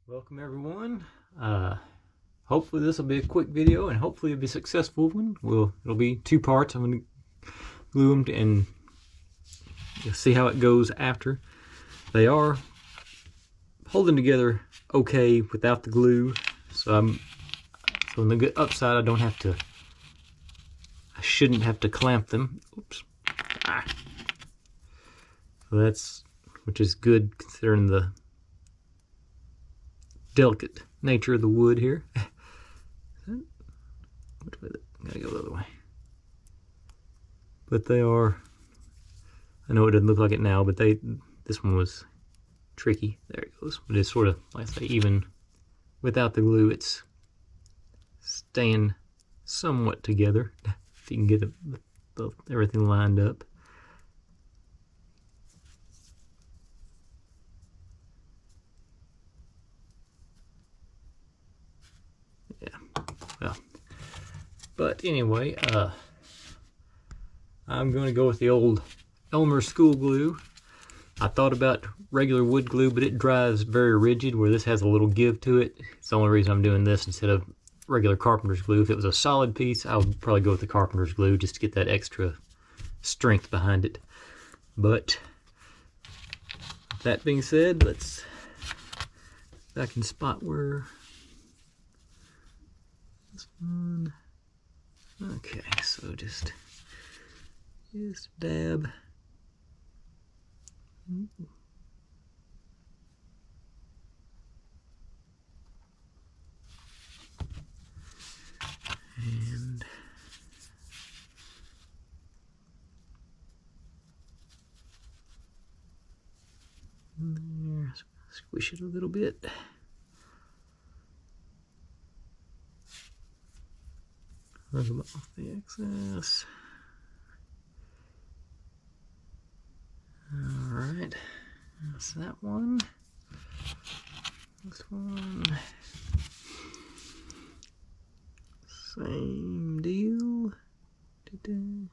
Welcome everyone. Hopefully this will be a quick video and hopefully it'll be a successful one. It'll be two parts. I'm going to glue them and you'll see how it goes after. They are holding together okay without the glue. So on the good upside, I shouldn't have to clamp them. Oops. So which is good considering the delicate nature of the wood here. Which way? Gotta go the other way. But they are. I know it doesn't look like it now, but this one was tricky. There it goes. But it's sort of, like I say, even without the glue, it's staying somewhat together. If you can get everything lined up. Yeah, well, but anyway, I'm going to go with the old Elmer school glue. I thought about regular wood glue, but it dries very rigid, where this has a little give to it. It's the only reason I'm doing this instead of regular carpenter's glue. If it was a solid piece, I would probably go with the carpenter's glue just to get that extra strength behind it. But that being said, let's back in spot where this one. Okay, so just dab. And there, squish it a little bit. Rub off the excess. Alright, that's that one. This one. Same deal. Ta-da.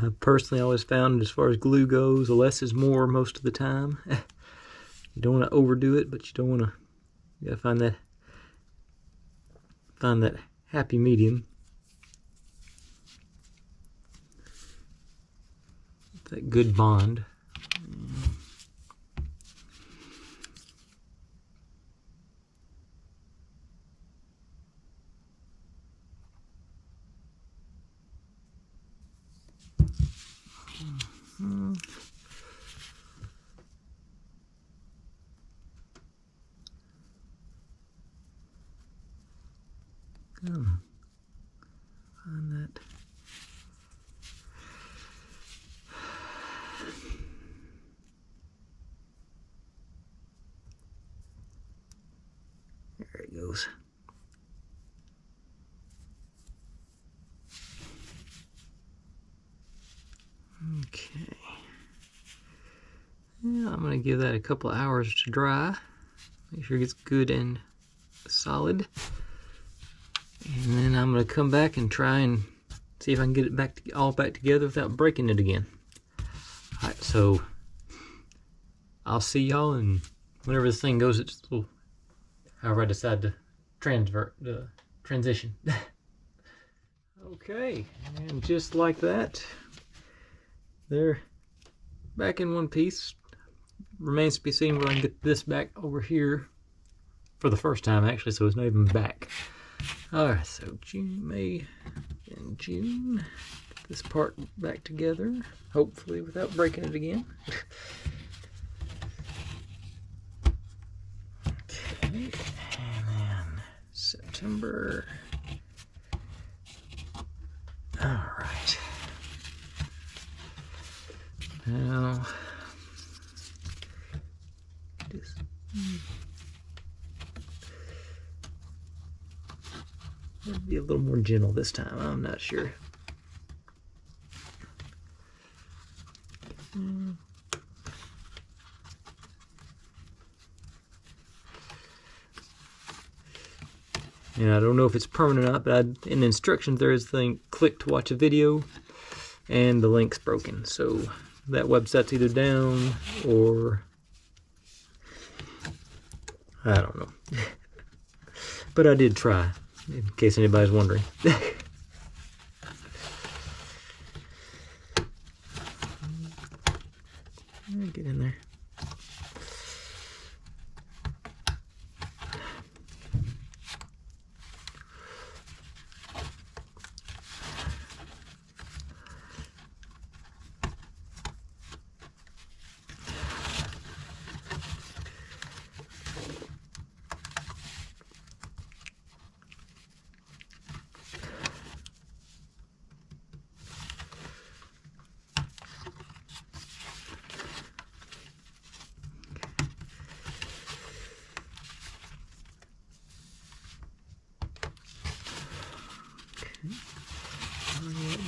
I personally always found, as far as glue goes, less is more most of the time. You don't want to overdo it, but you don't want to. You gotta find that happy medium. That good bond. Find that. There it goes. Okay. Yeah, I'm going to give that a couple of hours to dry. Make sure it gets good and solid. And then I'm going to come back and try and see if I can get it all back together without breaking it again. Alright, so I'll see y'all, and whenever this thing goes, however I decide to transition. Okay, and just like that, they're back in one piece. Remains to be seen where I can get this back over here for the first time, actually, so it's not even back. Alright, so May and June. Get this part back together, hopefully without breaking it again. Okay, and then September. Alright. Now, just it'll be a little more gentle this time, I'm not sure. And I don't know if it's permanent or not, but in the instructions there is the thing, click to watch a video, and the link's broken. So that website's either down or I don't know. But I did try, in case anybody's wondering. Get in there.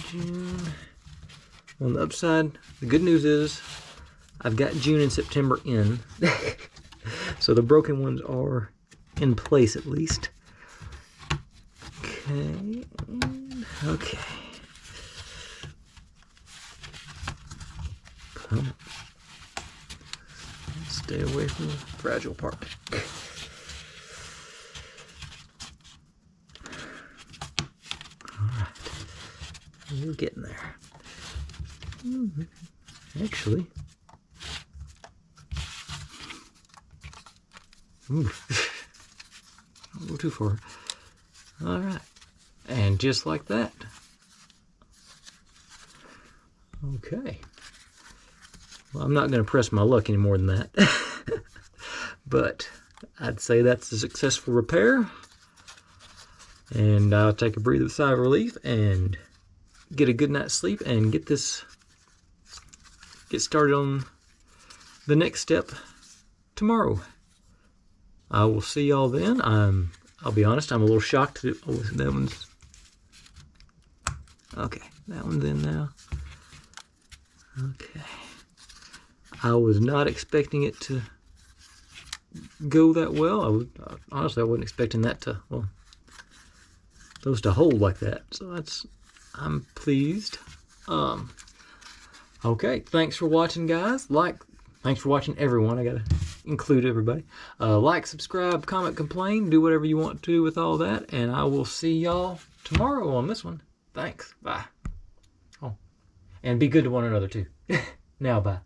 June. On the upside, the good news is I've got June and September in. So the broken ones are in place at least. Okay. Okay. Come on. Stay away from the fragile part. We're getting there. Actually, don't go too far. All right, and just like that. Okay. Well, I'm not going to press my luck any more than that, but I'd say that's a successful repair. And I'll take a breather, sigh of relief, and get a good night's sleep and get started on the next step tomorrow. I will see y'all then. I'll be honest, I'm a little shocked that that one's okay. That one's in now. Okay. I was not expecting it to go that well. Honestly, I wasn't expecting that to, well, those to hold like that. So I'm pleased. Okay, thanks for watching, guys. Thanks for watching, everyone. I gotta include everybody. Like, subscribe, comment, complain, do whatever you want to with all that, and I will see y'all tomorrow on this one. Thanks. Bye. Oh, and be good to one another too. Now, bye.